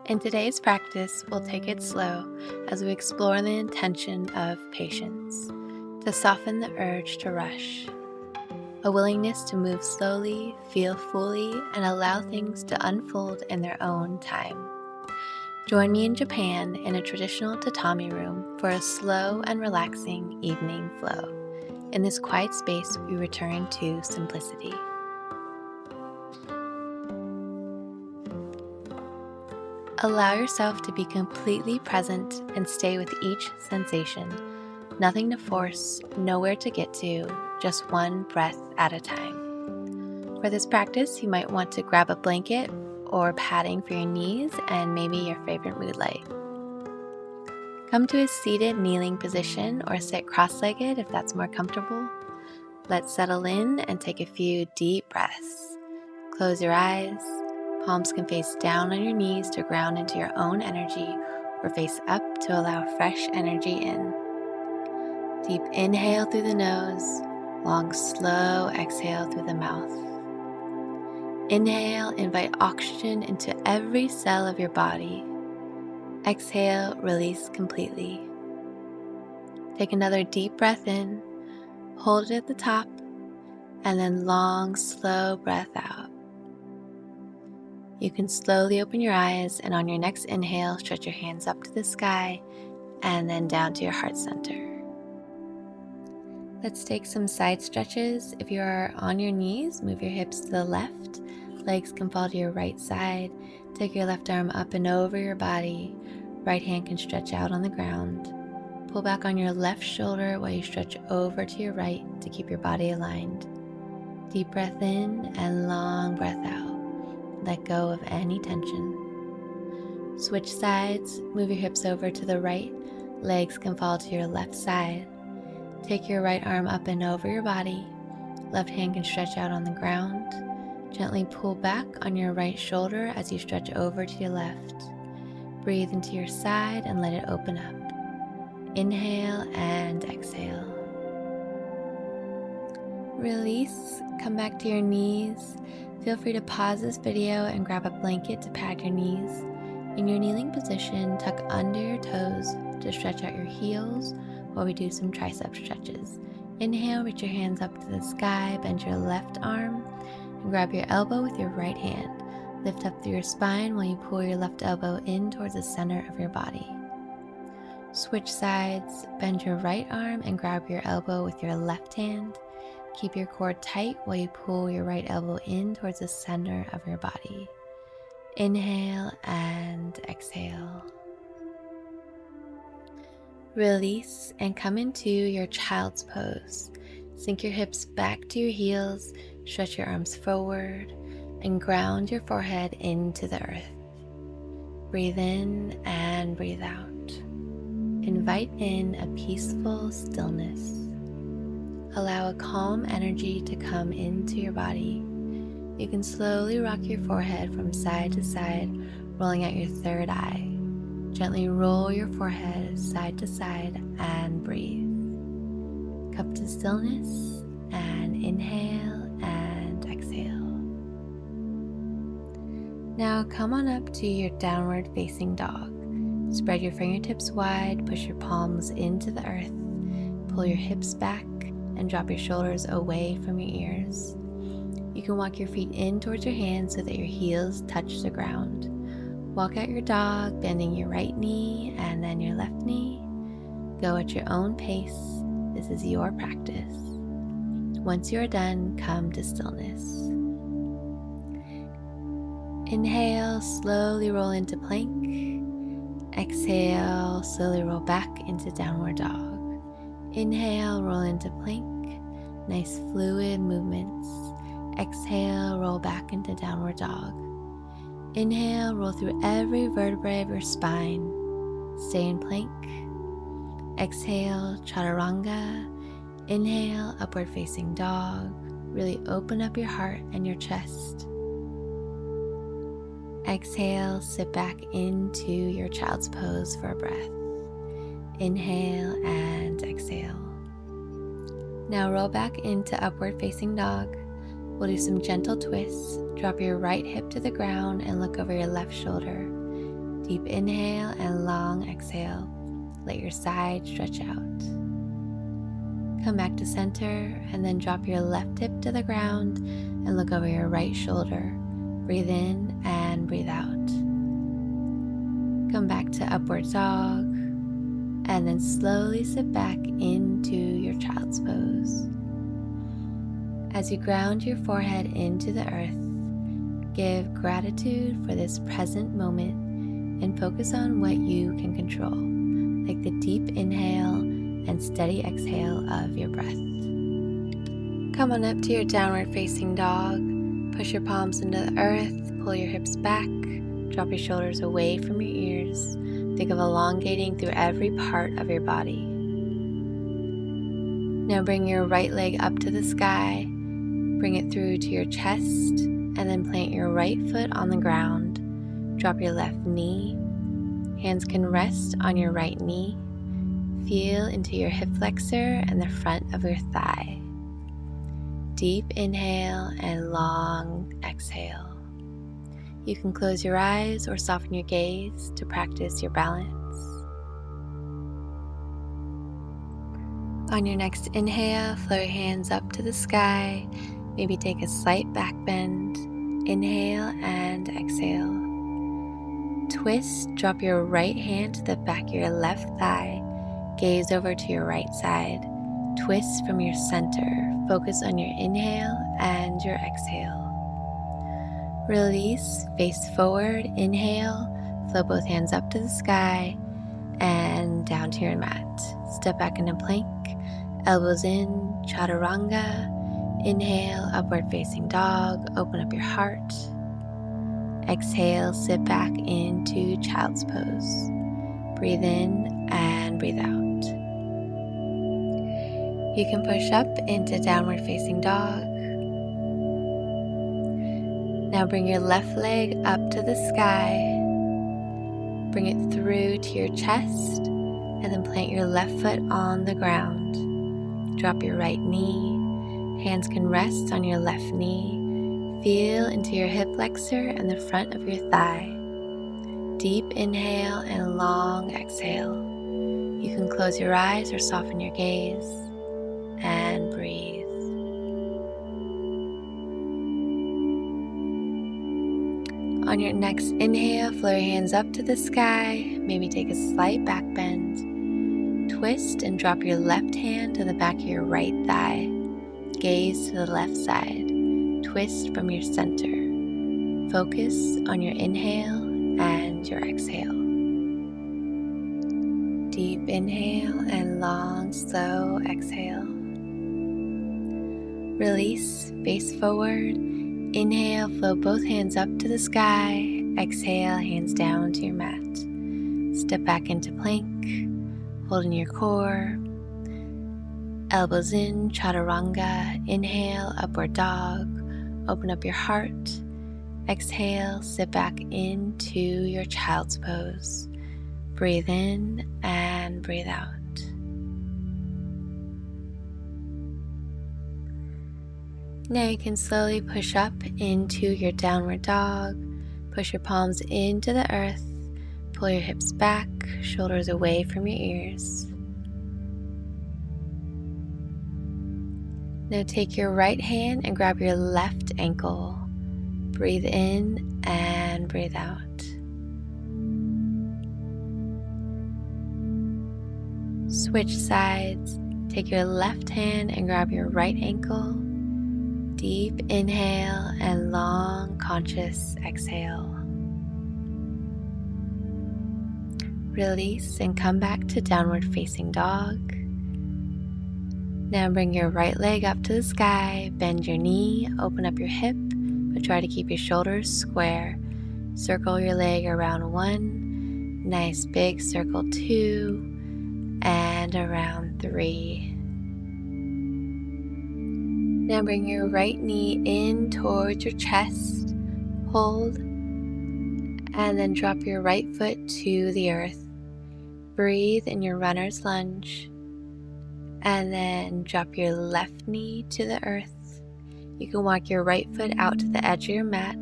In today's practice, we'll take it slow as we explore the intention of patience, to soften the urge to rush, a willingness to move slowly, feel fully, and allow things to unfold in their own time. Join me in Japan in a traditional tatami room for a slow and relaxing evening flow. In this quiet space, we return to simplicity. Allow yourself to be completely present and stay with each sensation. Nothing to force, nowhere to get to, just one breath at a time. For this practice, you might want to grab a blanket or padding for your knees and maybe your favorite mood light. Come to a seated kneeling position or sit cross-legged if that's more comfortable. Let's settle in and take a few deep breaths. Close your eyes. Palms can face down on your knees to ground into your own energy, or face up to allow fresh energy in. Deep inhale through the nose, long slow exhale through the mouth. Inhale, invite oxygen into every cell of your body. Exhale, release completely. Take another deep breath in, hold it at the top, and then long, slow breath out. You can slowly open your eyes, and on your next inhale, stretch your hands up to the sky and then down to your heart center. Let's take some side stretches. If you are on your knees, move your hips to the left. Legs can fall to your right side. Take your left arm up and over your body. Right hand can stretch out on the ground. Pull back on your left shoulder while you stretch over to your right to keep your body aligned. Deep breath in and long breath out. Let go of any tension. Switch sides, move your hips over to the right. Legs can fall to your left side. Take your right arm up and over your body. Left hand can stretch out on the ground. Gently pull back on your right shoulder as you stretch over to your left. Breathe into your side and let it open up. Inhale and exhale. Release, come back to your knees. Feel free to pause this video and grab a blanket to pad your knees. In your kneeling position, tuck under your toes to stretch out your heels while we do some tricep stretches. Inhale, reach your hands up to the sky, bend your left arm, and grab your elbow with your right hand. Lift up through your spine while you pull your left elbow in towards the center of your body. Switch sides, bend your right arm and grab your elbow with your left hand. Keep your core tight while you pull your right elbow in towards the center of your body. Inhale and exhale. Release and come into your child's pose. Sink your hips back to your heels, stretch your arms forward, and ground your forehead into the earth. Breathe in and breathe out. Invite in a peaceful stillness. Allow a calm energy to come into your body. You can slowly rock your forehead from side to side, rolling out your third eye. Gently roll your forehead side to side and breathe. Come to stillness and inhale and exhale. Now come on up to your downward facing dog. Spread your fingertips wide, push your palms into the earth, pull your hips back, and drop your shoulders away from your ears. You can walk your feet in towards your hands so that your heels touch the ground. Walk out your dog, bending your right knee and then your left knee. Go at your own pace. This is your practice. Once you are done, come to stillness. Inhale, slowly roll into plank. Exhale, slowly roll back into downward dog. Inhale, roll into plank. Nice fluid movements. Exhale, roll back into downward dog. Inhale, roll through every vertebrae of your spine. Stay in plank. Exhale, chaturanga. Inhale, upward facing dog. Really open up your heart and your chest. Exhale, sit back into your child's pose for a breath. Inhale and exhale. Now roll back into upward facing dog. We'll do some gentle twists. Drop your right hip to the ground and look over your left shoulder. Deep inhale and long exhale. Let your side stretch out. Come back to center and then drop your left hip to the ground and look over your right shoulder. Breathe in and breathe out. Come back to upward dog and then slowly sit back into your child's pose. As you ground your forehead into the earth, give gratitude for this present moment and focus on what you can control, like the deep inhale and steady exhale of your breath. Come on up to your downward facing dog. Push your palms into the earth, pull your hips back, drop your shoulders away from your ears. Think of elongating through every part of your body. Now bring your right leg up to the sky, bring it through to your chest, and then plant your right foot on the ground. Drop your left knee. Hands can rest on your right knee. Feel into your hip flexor and the front of your thigh. Deep inhale and long exhale. You can close your eyes or soften your gaze to practice your balance. On your next inhale, flow your hands up to the sky. Maybe take a slight back bend. Inhale and exhale. Twist, drop your right hand to the back of your left thigh. Gaze over to your right side. Twist from your center. Focus on your inhale and your exhale. Release, face forward, inhale, flow both hands up to the sky and down to your mat. Step back into plank, elbows in, chaturanga. Inhale, upward facing dog, open up your heart. Exhale, sit back into child's pose. Breathe in and breathe out. You can push up into downward facing dog. Now bring your left leg up to the sky. Bring it through to your chest and then plant your left foot on the ground. Drop your right knee. Hands can rest on your left knee. Feel into your hip flexor and the front of your thigh. Deep inhale and long exhale. You can close your eyes or soften your gaze and breathe. On your next inhale, flow your hands up to the sky. Maybe take a slight back bend. Twist and drop your left hand to the back of your right thigh. Gaze to the left side. Twist from your center. Focus on your inhale and your exhale. Deep inhale and long, slow exhale. Release, face forward. Inhale, flow both hands up to the sky. Exhale, hands down to your mat. Step back into plank, holding your core. Elbows in, chaturanga. Inhale, upward dog. Open up your heart. Exhale, sit back into your child's pose. Breathe in and breathe out. Now you can slowly push up into your downward dog. Push your palms into the earth. Pull your hips back, shoulders away from your ears. Now take your right hand and grab your left ankle. Breathe in and breathe out. Switch sides. Take your left hand and grab your right ankle. Deep inhale and long, conscious exhale. Release and come back to downward facing dog. Now bring your right leg up to the sky, bend your knee, open up your hip, but try to keep your shoulders square. Circle your leg around 1, nice big circle 2, and around 3. Now bring your right knee in towards your chest, hold, and then drop your right foot to the earth. Breathe in your runner's lunge, and then drop your left knee to the earth. You can walk your right foot out to the edge of your mat,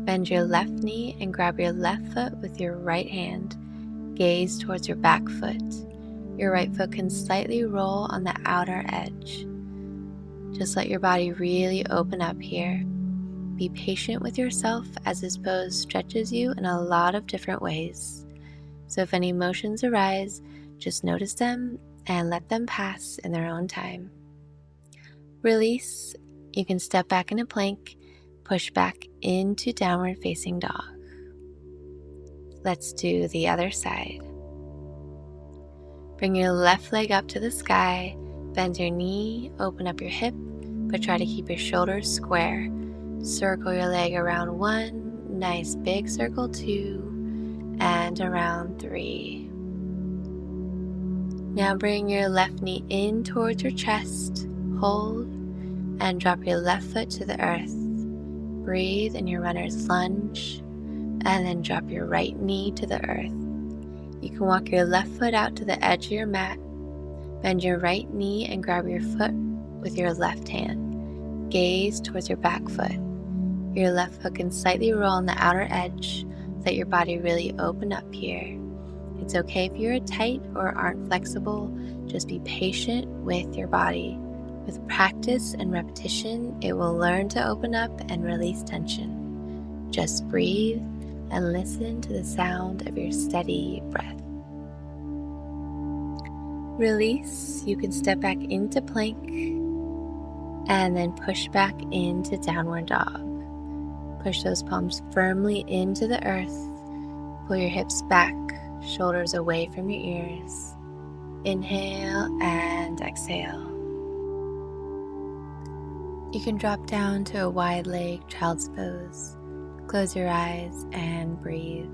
Bend your left knee and grab your left foot with your right hand. Gaze towards your back foot. Your right foot can slightly roll on the outer edge. Just let your body really open up here. Be patient with yourself as this pose stretches you in a lot of different ways. So if any emotions arise, just notice them and let them pass in their own time. Release. You can step back into plank, push back into downward facing dog. Let's do the other side. Bring your left leg up to the sky, bend your knee, open up your hip, but try to keep your shoulders square. Circle your leg around 1, nice big circle 2, and around 3. Now bring your left knee in towards your chest, hold, and drop your left foot to the earth. Breathe in your runner's lunge, and then drop your right knee to the earth. You can walk your left foot out to the edge of your mat, bend your right knee and grab your foot with your left hand. Gaze towards your back foot. Your left foot can slightly roll on the outer edge. Let your body really open up here. It's okay if you're tight or aren't flexible. Just be patient with your body. With practice and repetition, it will learn to open up and release tension. Just breathe and listen to the sound of your steady breath. Release. You can step back into plank and then push back into downward dog. Push those palms firmly into the earth. Pull your hips back, shoulders away from your ears. Inhale and exhale. You can drop down to a wide leg child's pose. Close your eyes and breathe.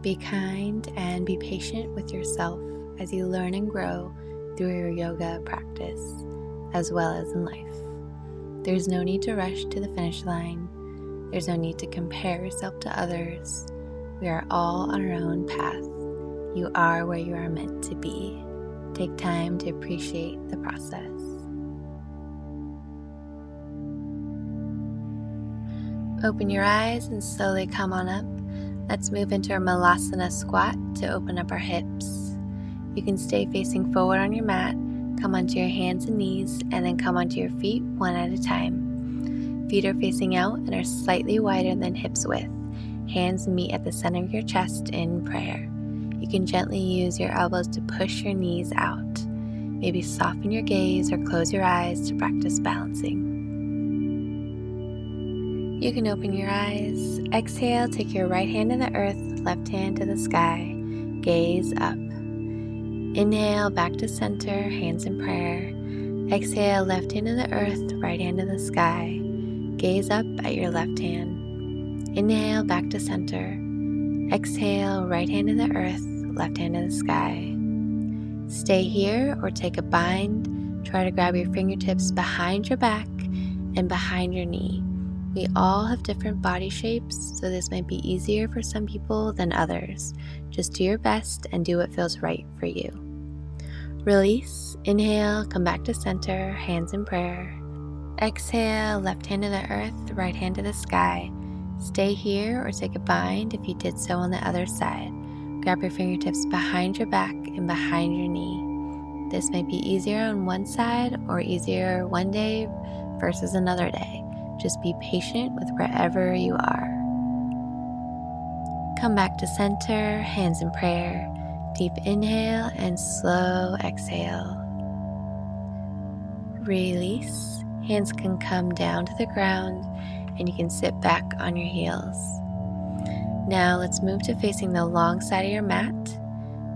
Be kind and be patient with yourself as you learn and grow through your yoga practice, as well as in life. There's no need to rush to the finish line. There's no need to compare yourself to others. We are all on our own path. You are where you are meant to be. Take time to appreciate the process. Open your eyes and slowly come on up. Let's move into our Malasana squat to open up our hips. You can stay facing forward on your mat, come onto your hands and knees, and then come onto your feet one at a time. Feet are facing out and are slightly wider than hips width. Hands meet at the center of your chest in prayer. You can gently use your elbows to push your knees out. Maybe soften your gaze or close your eyes to practice balancing. You can open your eyes. Exhale, take your right hand to the earth, left hand to the sky. Gaze up. Inhale, back to center, hands in prayer. Exhale, left hand to the earth, right hand to the sky. Gaze up at your left hand. Inhale, back to center. Exhale, right hand to the earth, left hand to the sky. Stay here or take a bind. Try to grab your fingertips behind your back and behind your knee. We all have different body shapes, so this might be easier for some people than others. Just do your best and do what feels right for you. Release. Inhale, come back to center, hands in prayer. Exhale, left hand to the earth, right hand to the sky. Stay here or take a bind if you did so on the other side. Grab your fingertips behind your back and behind your knee. This might be easier on one side or easier one day versus another day. Just be patient with wherever you are. Come back to center, hands in prayer. Deep inhale and slow exhale. Release. Hands can come down to the ground and you can sit back on your heels. Now let's move to facing the long side of your mat.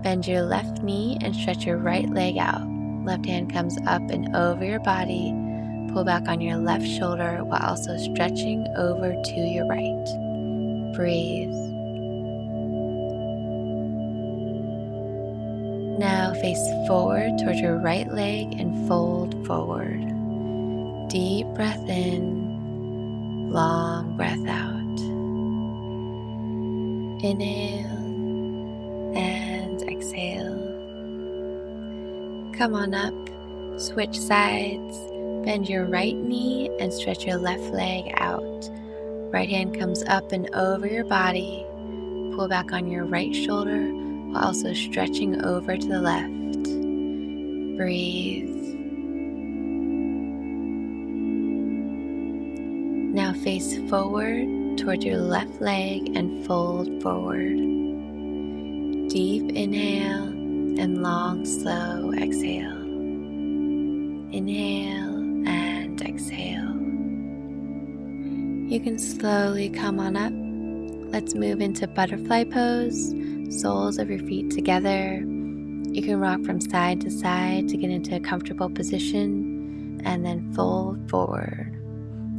Bend your left knee and stretch your right leg out. Left hand comes up and over your body. Pull back on your left shoulder while also stretching over to your right. Breathe. Now face forward towards your right leg and fold forward. Deep breath in, long breath out. Inhale and exhale. Come on up, switch sides. Bend your right knee and stretch your left leg out. Right hand comes up and over your body. Pull back on your right shoulder while also stretching over to the left. Breathe. Now face forward toward your left leg and fold forward. Deep inhale and long, slow exhale. Inhale and exhale. You can slowly come on up. Let's move into butterfly pose, soles of your feet together. You can rock from side to side to get into a comfortable position and then fold forward.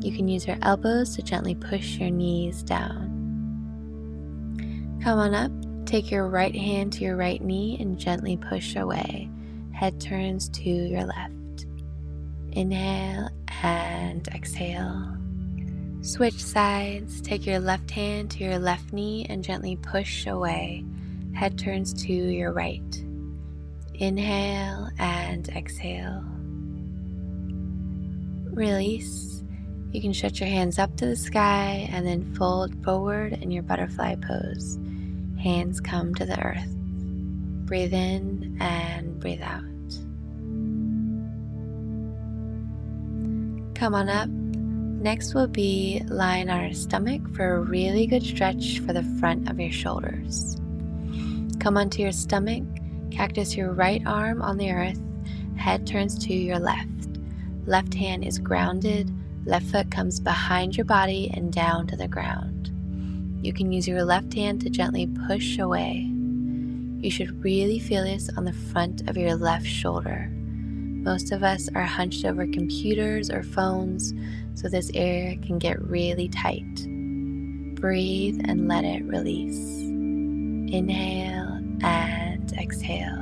You can use your elbows to gently push your knees down. Come on up, take your right hand to your right knee and gently push away. Head turns to your left. Inhale and exhale. Switch sides, take your left hand to your left knee and gently push away. Head turns to your right. Inhale and exhale. Release. You can stretch your hands up to the sky and then fold forward in your butterfly pose. Hands come to the earth. Breathe in and breathe out. Come on up. Next will be lying on our stomach for a really good stretch for the front of your shoulders. Come onto your stomach, cactus your right arm on the earth, head turns to your left. Left hand is grounded, left foot comes behind your body and down to the ground. You can use your left hand to gently push away. You should really feel this on the front of your left shoulder. Most of us are hunched over computers or phones, so this area can get really tight. Breathe and let it release. Inhale and exhale.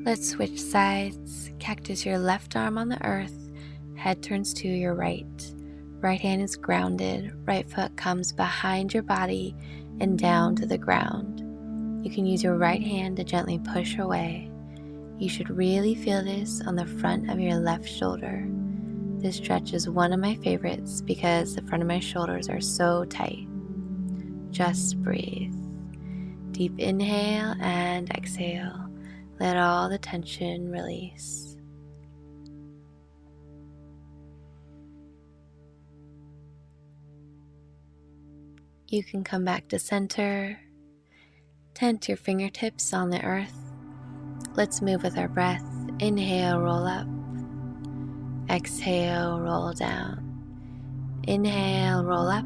Let's switch sides. Cactus your left arm on the earth, head turns to your right. Right hand is grounded, right foot comes behind your body and down to the ground. You can use your right hand to gently push away. You should really feel this on the front of your left shoulder. This stretch is one of my favorites because the front of my shoulders are so tight. Just breathe. Deep inhale and exhale. Let all the tension release. You can come back to center. Tent your fingertips on the earth. Let's move with our breath. Inhale, roll up. Exhale, roll down. Inhale, roll up.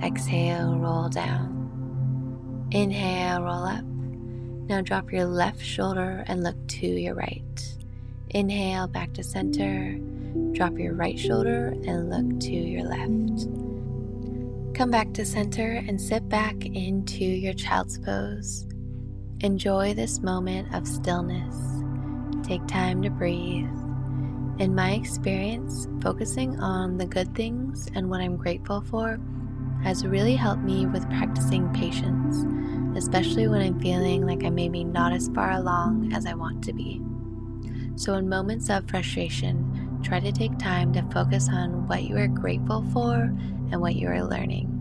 Exhale, roll down. Inhale, roll up. Now drop your left shoulder and look to your right. Inhale, back to center. Drop your right shoulder and look to your left. Come back to center and sit back into your child's pose. Enjoy this moment of stillness. Take time to breathe. In my experience, focusing on the good things and what I'm grateful for has really helped me with practicing patience, especially when I'm feeling like I may be not as far along as I want to be. So in moments of frustration, try to take time to focus on what you are grateful for and what you are learning.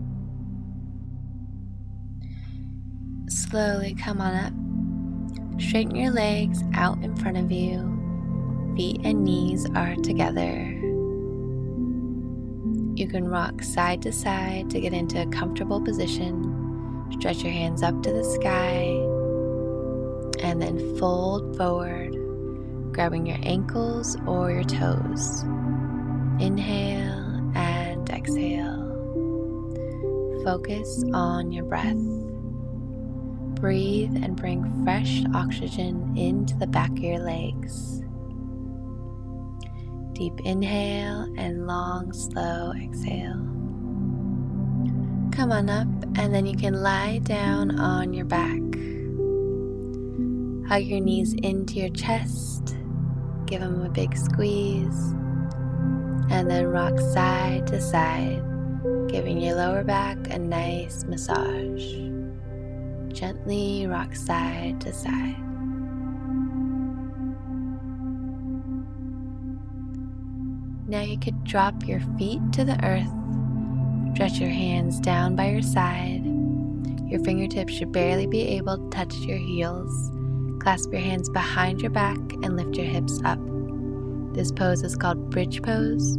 Slowly come on up. Straighten your legs out in front of you. Feet and knees are together. You can rock side to side to get into a comfortable position. Stretch your hands up to the sky and then fold forward, grabbing your ankles or your toes. Inhale and exhale. Focus on your breath. Breathe and bring fresh oxygen into the back of your legs. Deep inhale and long, slow exhale. Come on up and then you can lie down on your back. Hug your knees into your chest. Give them a big squeeze. And then rock side to side, giving your lower back a nice massage. Gently rock side to side. Now you could drop your feet to the earth, stretch your hands down by your side. Your fingertips should barely be able to touch your heels. Clasp your hands behind your back and lift your hips up. This pose is called bridge pose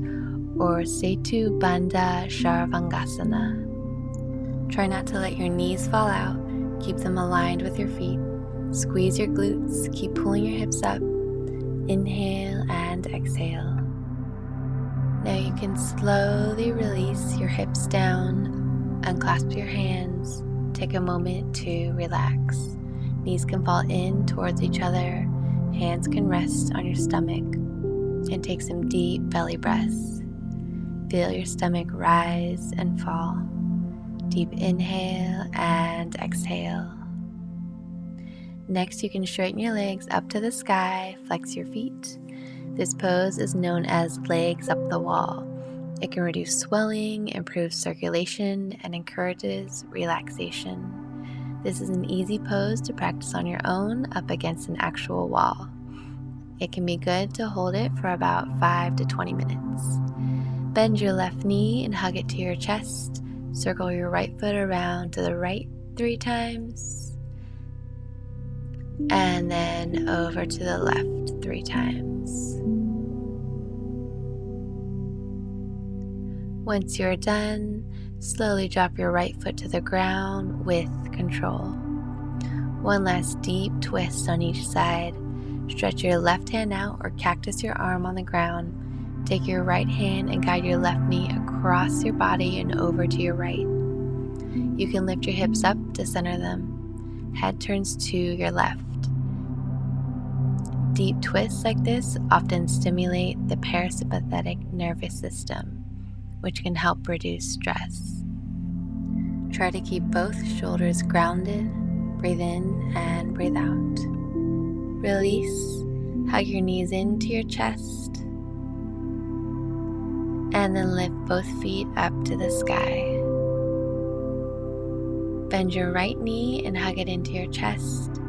or Setu Bandha Sharavangasana. Try not to let your knees fall out. Keep them aligned with your feet. Squeeze your glutes. Keep pulling your hips up. Inhale and exhale. Now you can slowly release your hips down, unclasp your hands. Take a moment to relax. Knees can fall in towards each other. Hands can rest on your stomach. And take some deep belly breaths. Feel your stomach rise and fall. Deep inhale and exhale. Next, you can straighten your legs up to the sky, flex your feet. This pose is known as legs up the wall. It can reduce swelling, improve circulation, and encourages relaxation. This is an easy pose to practice on your own up against an actual wall. It can be good to hold it for about 5 to 20 minutes. Bend your left knee and hug it to your chest. Circle your right foot around to the right 3 times. And then over to the left 3 times. Once you're done, slowly drop your right foot to the ground with control. One last deep twist on each side. Stretch your left hand out or cactus your arm on the ground. Take your right hand and guide your left knee across your body and over to your right. You can lift your hips up to center them. Head turns to your left. Deep twists like this often stimulate the parasympathetic nervous system, which can help reduce stress. Try to keep both shoulders grounded. Breathe in and breathe out. Release. Hug your knees into your chest. And then lift both feet up to the sky. Bend your right knee and hug it into your chest.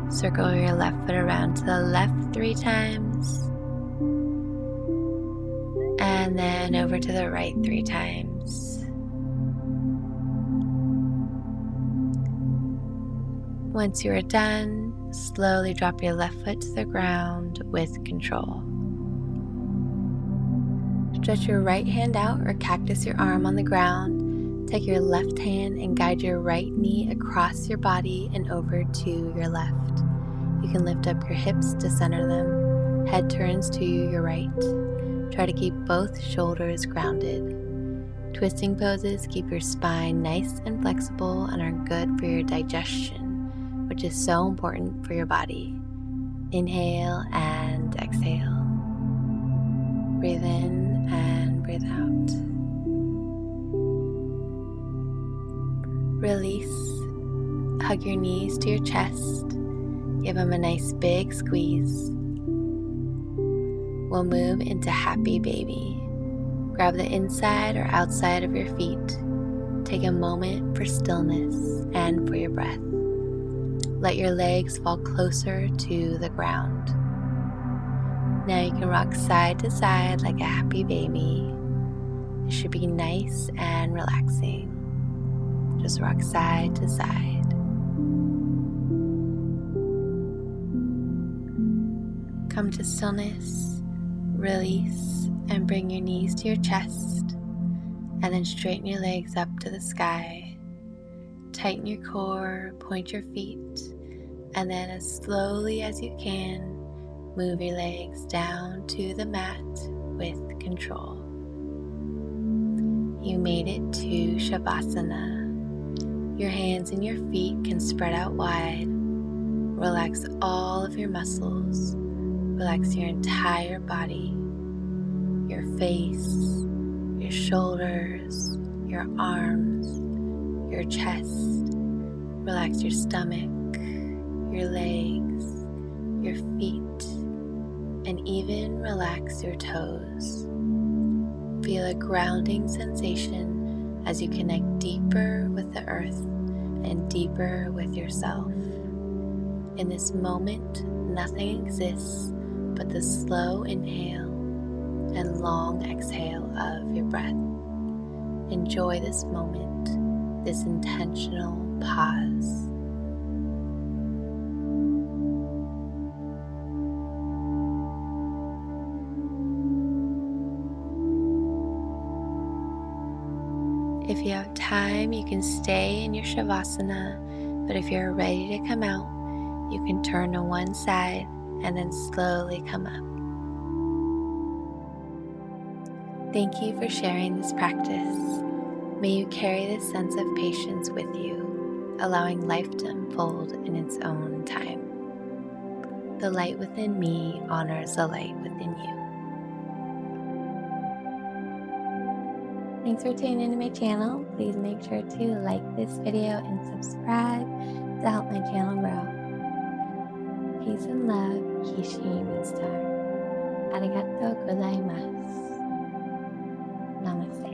Circle your left foot around to the left 3 times. And then over to the right 3 times. Once you are done, slowly drop your left foot to the ground with control. Stretch your right hand out or cactus your arm on the ground. Take your left hand and guide your right knee across your body and over to your left. You can lift up your hips to center them. Head turns to your right. Try to keep both shoulders grounded. Twisting poses keep your spine nice and flexible and are good for your digestion, which is so important for your body. Inhale and exhale. Breathe in and breathe out. Release. Hug your knees to your chest. Give them a nice big squeeze. We'll move into happy baby. Grab the inside or outside of your feet. Take a moment for stillness and for your breath. Let your legs fall closer to the ground. Now you can rock side to side like a happy baby. It should be nice and relaxing. Just rock side to side. Come to stillness, release, and bring your knees to your chest, and then straighten your legs up to the sky. Tighten your core, point your feet, and then as slowly as you can, move your legs down to the mat with control. You made it to Shavasana. Your hands and your feet can spread out wide. Relax all of your muscles. Relax your entire body, your face, your shoulders, your arms, your chest. Relax your stomach, your legs, your feet, and even relax your toes. Feel a grounding sensation as you connect deeper with the earth and deeper with yourself. In this moment, nothing exists but the slow inhale and long exhale of your breath. Enjoy this moment, this intentional pause. If you have time, you can stay in your Shavasana, but if you're ready to come out, you can turn to one side and then slowly come up. Thank you for sharing this practice. May you carry this sense of patience with you, allowing life to unfold in its own time. The light within me honors the light within you. Thanks for tuning into my channel. Please make sure to like this video and subscribe to help my channel grow. Peace and love, KishiMoonStar. Arigato gozaimasu. Namaste.